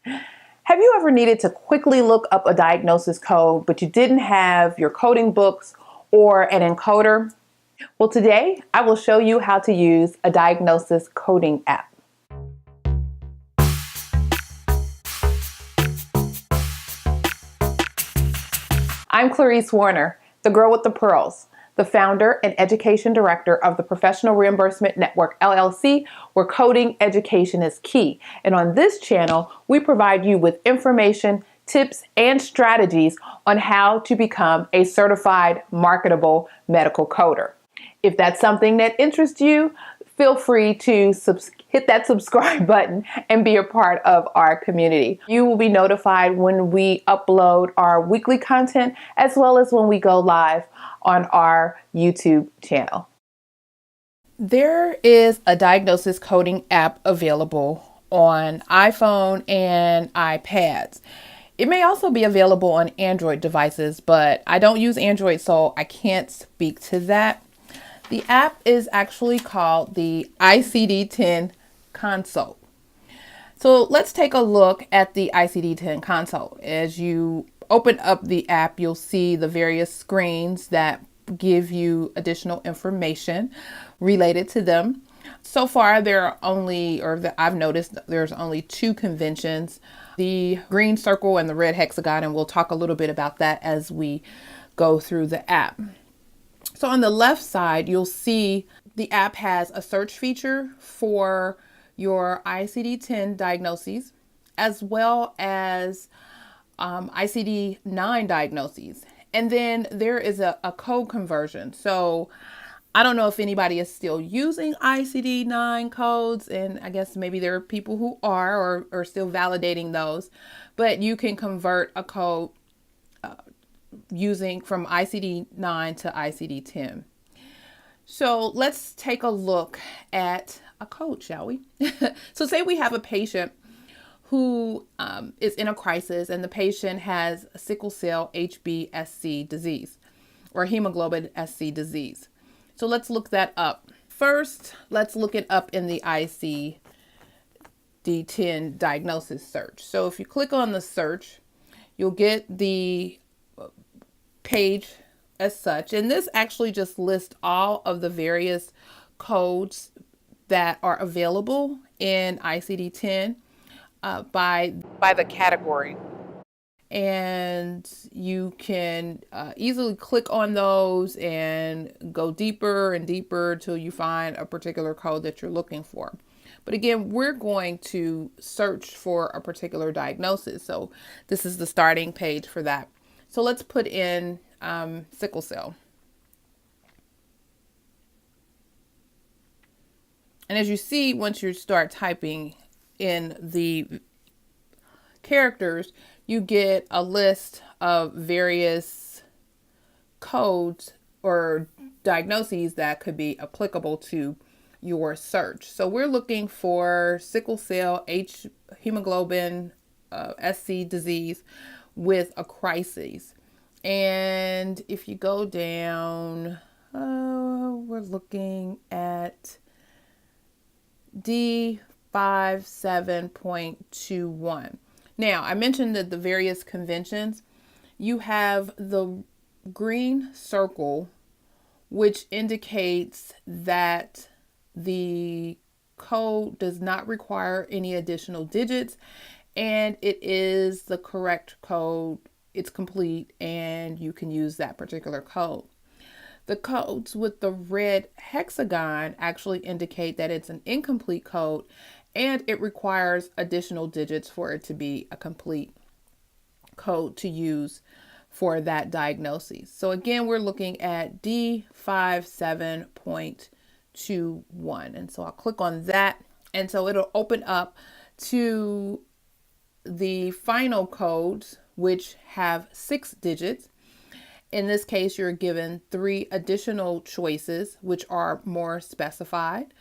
Have you ever needed to quickly look up a diagnosis code, but you didn't have your coding books or an encoder? Well, today I will show you how to use a diagnosis coding app. I'm Clarice Warner, the girl with the pearls, the founder and education director of the Professional Reimbursement Network, LLC, where coding education is key. And on this channel, we provide you with information, tips, and strategies on how to become a certified marketable medical coder. If that's something that interests you, feel free to hit that subscribe button and be a part of our community. You will be notified when we upload our weekly content as well as when we go live on our YouTube channel. There is a diagnosis coding app available on iPhone and iPads. It may also be available on Android devices, but I don't use Android, so I can't speak to that. The app is actually called the ICD10 Consult. So let's take a look at the ICD10 Consult. As you open up the app, you'll see the various screens that give you additional information related to them. So far, I've noticed there's only two conventions, the green circle and the red hexagon, and we'll talk a little bit about that as we go through the app. So on the left side, you'll see the app has a search feature for your ICD-10 diagnoses, as well as ICD-9 diagnoses. And then there is a code conversion. So I don't know if anybody is still using ICD-9 codes, and I guess maybe there are people who are or still validating those, but you can convert a code using from ICD-9 to ICD-10. So let's take a look at a code, shall we? So say we have a patient who is in a crisis, and the patient has sickle cell HbSC disease or hemoglobin SC disease. So let's look that up. First, let's look it up in the ICD-10 diagnosis search. So if you click on the search, you'll get the page as such, and this actually just lists all of the various codes that are available in ICD-10 by the category, and you can easily click on those and go deeper and deeper till you find a particular code that you're looking for. But again, we're going to search for a particular diagnosis, so this is the starting page for that. So let's put in sickle cell. And as you see, once you start typing in the characters, you get a list of various codes or diagnoses that could be applicable to your search. So we're looking for sickle cell hemoglobin SC disease with a crisis. And if you go down, we're looking at D57.21. Now, I mentioned that the various conventions, you have the green circle, which indicates that the code does not require any additional digits, and it is the correct code. It's complete, and you can use that particular code. The codes with the red hexagon actually indicate that it's an incomplete code, and it requires additional digits for it to be a complete code to use for that diagnosis. So again, we're looking at D57.21. And so I'll click on that, and so it'll open up to the final codes, which have 6 digits. In this case, you're given 3 additional choices, which are more specified.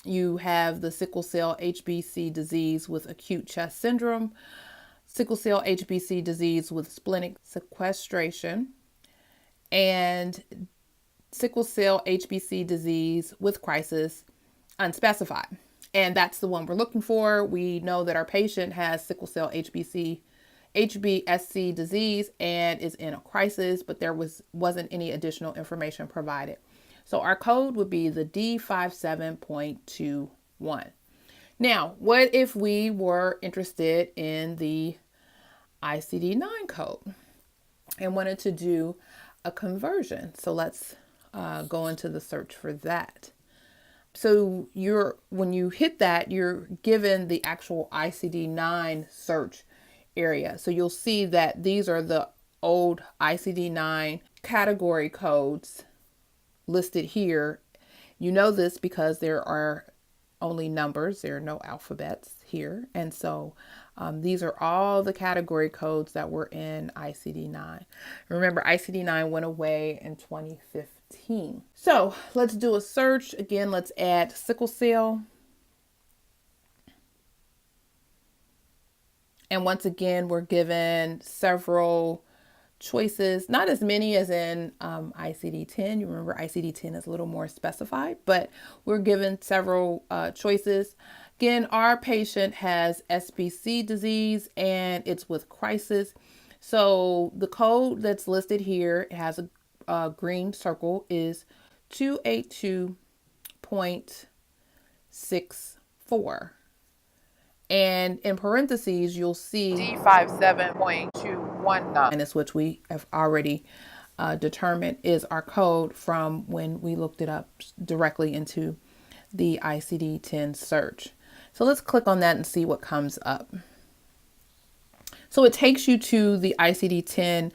You have the sickle cell HBC disease with acute chest syndrome, sickle cell HBC disease with splenic sequestration, and sickle cell HBC disease with crisis unspecified. And that's the one we're looking for. We know that our patient has sickle cell HBSC disease and is in a crisis, but there wasn't any additional information provided. So our code would be the D57.21. Now, what if we were interested in the ICD-9 code and wanted to do a conversion? So let's go into the search for that. So when you hit that, you're given the actual ICD-9 search area. So you'll see that these are the old ICD-9 category codes listed here. You know this because there are only numbers. There are no alphabets here. And so these are all the category codes that were in ICD-9. Remember, ICD-9 went away in 2015. So let's do a search. Again, let's add sickle cell. And once again, we're given several choices, not as many as in ICD-10. You remember ICD-10 is a little more specified, but we're given several choices. Again, our patient has SBC disease and it's with crisis. So the code that's listed here, it has a green circle, is 282.64. And in parentheses, you'll see D57.219, is which we have already determined is our code from when we looked it up directly into the ICD-10 search. So let's click on that and see what comes up. So it takes you to the ICD-10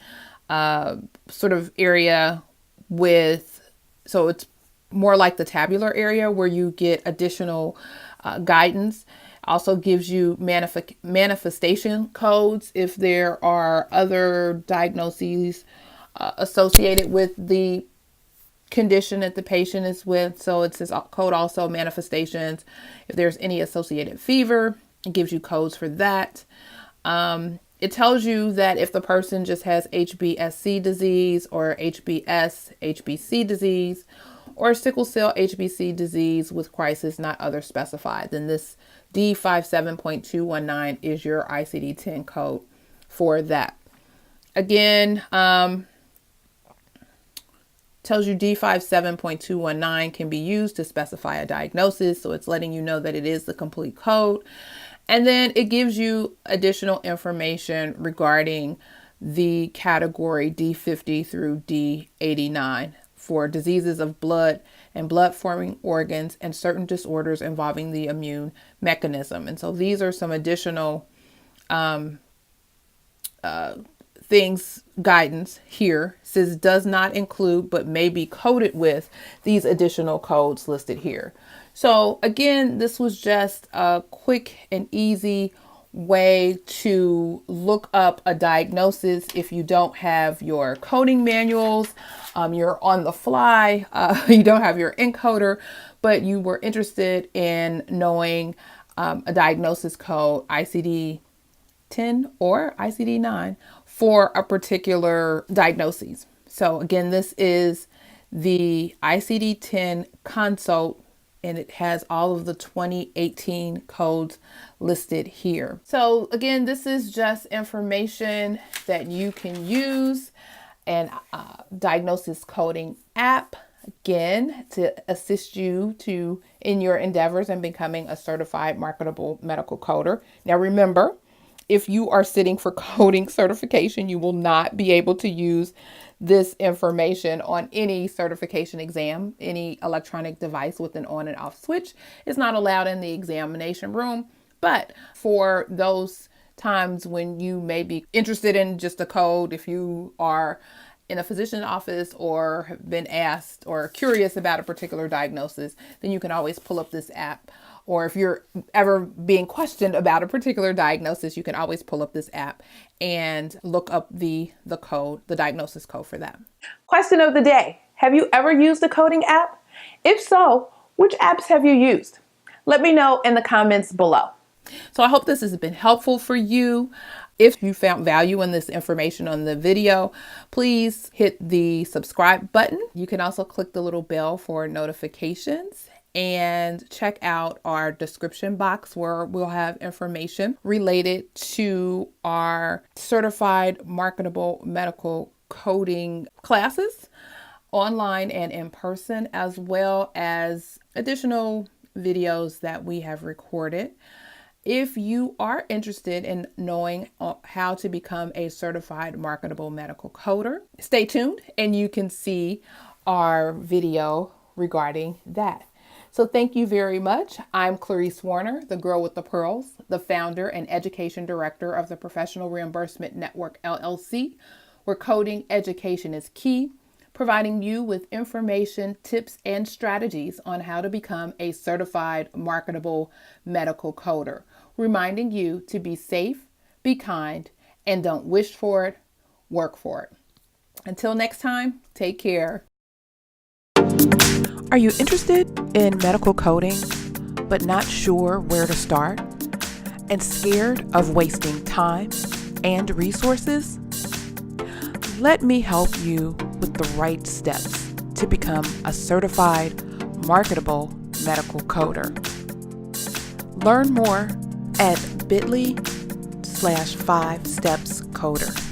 sort of area so it's more like the tabular area where you get additional guidance. Also gives you manifestation codes if there are other diagnoses associated with the condition that the patient is with. So it says code also manifestations. If there's any associated fever, it gives you codes for that. It tells you that if the person just has HBSC disease or HBC disease, or sickle cell HBC disease with crisis, not other specified, then this D57.219 is your ICD-10 code for that. Again, tells you D57.219 can be used to specify a diagnosis. So it's letting you know that it is the complete code. And then it gives you additional information regarding the category D50 through D89 for diseases of blood and blood-forming organs and certain disorders involving the immune mechanism. And so these are some additional guidance here. It says does not include but may be coded with these additional codes listed here. So again, this was just a quick and easy way to look up a diagnosis if you don't have your coding manuals, you're on the fly, you don't have your encoder, but you were interested in knowing a diagnosis code, ICD-10 or ICD-9, for a particular diagnosis. So again, this is the ICD-10 Consult, and it has all of the 2018 codes listed here. So again, this is just information that you can use, and diagnosis coding app, again, to assist you in your endeavors and becoming a certified marketable medical coder. Now remember, if you are sitting for coding certification, you will not be able to use this information on any certification exam. Any electronic device with an on and off switch is not allowed in the examination room. But for those times when you may be interested in just a code, if you are in a physician's office or have been asked or curious about a particular diagnosis, then you can always pull up this app. Or if you're ever being questioned about a particular diagnosis, you can always pull up this app and look up the code, the diagnosis code for that. Question of the day. Have you ever used a coding app? If so, which apps have you used? Let me know in the comments below. So I hope this has been helpful for you. If you found value in this information on the video, please hit the subscribe button. You can also click the little bell for notifications. and check out our description box where we'll have information related to our certified marketable medical coding classes, online and in person, as well as additional videos that we have recorded. If you are interested in knowing how to become a certified marketable medical coder, stay tuned and you can see our video regarding that. So thank you very much. I'm Clarice Warner, the girl with the pearls, the founder and education director of the Professional Reimbursement Network, LLC, where coding education is key, providing you with information, tips, and strategies on how to become a certified marketable medical coder, reminding you to be safe, be kind, and don't wish for it, work for it. Until next time, take care. Are you interested in medical coding, but not sure where to start and scared of wasting time and resources? Let me help you with the right steps to become a certified marketable medical coder. Learn more at bit.ly/5stepscoder.